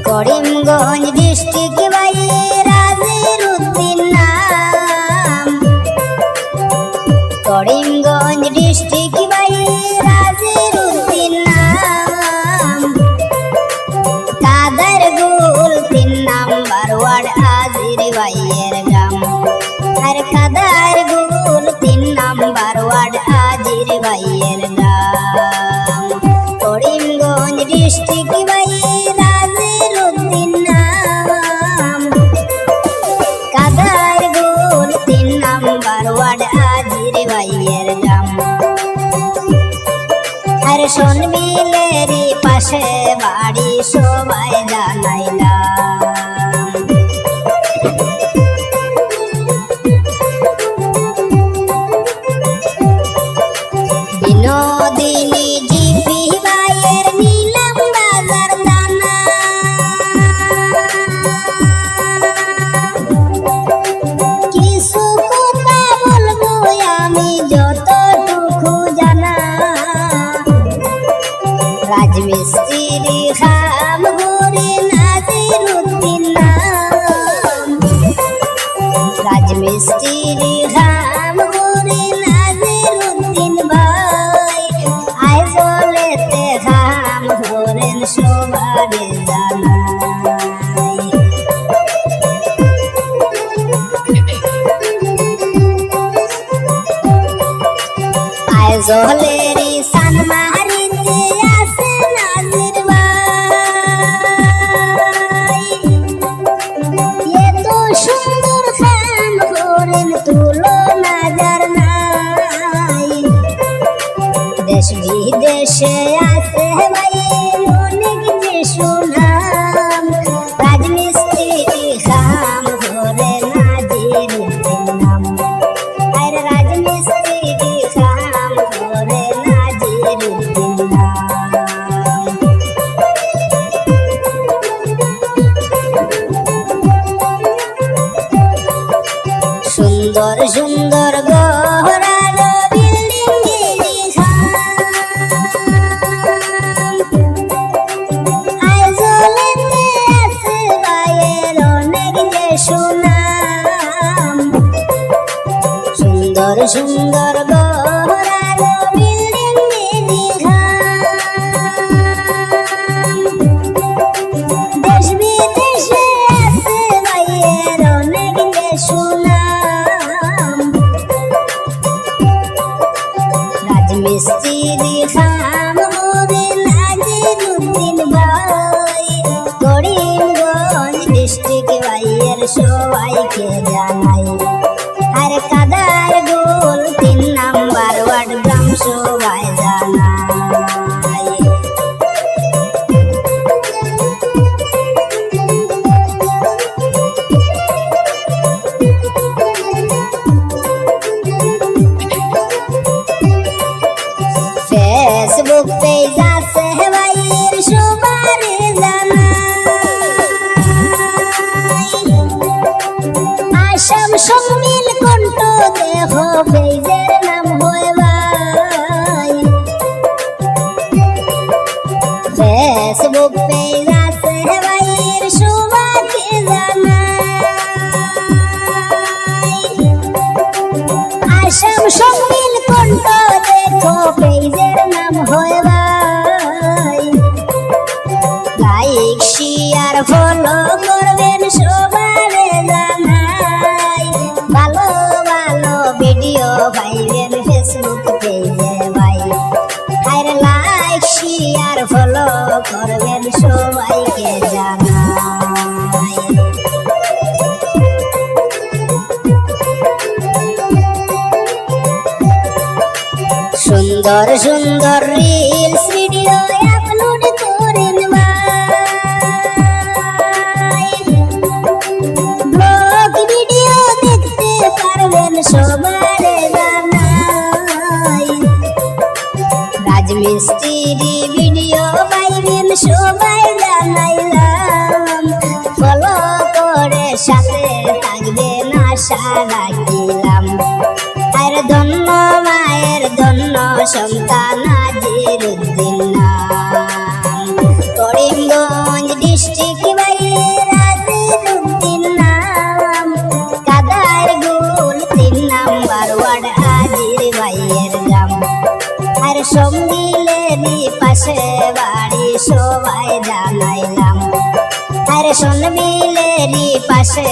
Karimganj district ভাই রাজিরউদ্দিন নাম। Karimganj district ভাই রাজিরউদ্দিন নাম। কাদারগুল 3 নাম্বার ওয়ার্ড আজির ভাইয়ের গ্রাম। আর কাদারগুল 3 নাম্বার ওয়ার্ড আজির ভাইয়ের গ্রাম। করিমগঞ্জ ডিস্ট্রিক্ট ভাই রাজিরউদ্দিন নাম। কাদারগুল 3 নাম্বার ওয়ার্ড আজির ভাইয়ের গ্রাম। আর শোনবিলেরই পাশে বাড়ি সবাই জানাইলাম। বিনোদিনী জিপি ভাইয়ের নিলাম বাজার দানা। কিছু কথা বলবো আমি যতটুকু জানা। রাজমিস্ত্রি খাম ঘুরে নাজিরউদ্দিন নাম। রাজমিস্ত্রি খাম ঘুরে নাজিরউদ্দিন ভাই। আইজলেতে খাম ঘুরেন সবারে জানাই। আইজলেরই সানমারিতে আছে নাজির ভাই। এত সুন্দর খাম ঘুরেন তুলনা যার নাই। দেশ বিদেশে আছে ভাই অনেক যে সুনাম। রাজমিস্ত্রি খাম ঘুরে নাজিরউদ্দিন নাম। আর রাজমিস্ত্রি খাম ঘুরে নাজিরউদ্দিন নাম। সুন্দর সুন্দর গহরালো বিল্ডিং গেরি খাম। আইজলেতে আছে ভাইয়ের অনেক যে সুনাম। সুন্দর সুন্দর গহরালো বিল্ডিং গেরি খাম। দেশ বিদেশে আছে ভাইয়ের অনেক যে সুনাম। রাজমিস্ত্রি খাম ঘুরে নাজিরউদ্দিন ভাই। করিমগঞ্জ ডিস্ট্রিক্ট ভাইয়ের সবাইকে জানাই। আর কাদারগুল 3 নাম্বার ওয়ার্ড গ্রাম সবাই জানাই। ফেসবুক পেজ আছে ভাইয়ের সবারে জানাই। আসাম সংমিল কণ্ঠ দেহ পেজের নাম হয় ভাই। ফেসবুক পেজ আছে ভাইয়ের সবাইকে জানাই। আসাম সংমিল কণ্ঠ দেখো পেজের নাম হয় ভাই। লাইক শেয়ার ফলো করবেন সবারে জানাই। ভালো ভালো ভিডিও পাইবেন ফেসবুক পেজে ভাই। আর লাইক শেয়ার ফলো করবেন সবাইকে জানাই। সুন্দর সুন্দর রিলস ভিডিও আপলোড করেন ভাই। ব্লগ ভিডিও দেখতে পারবেন সবারে জানাই। রাজমিস্ত্রি ভিডিও পাইবেন সবাই জানাইলাম। ফলো করে সাথে থাকবেন আশা রাখিলাম। আর ধন্য মায়ের ধন্য সন্তান নাজিরউদ্দিন নাম। করিমগঞ্জ ডিস্ট্রিক্ট সন্দিলেরই পাশে বাড়ি সবাই জানাইলাম। আরে সন্দিলেরই পাশে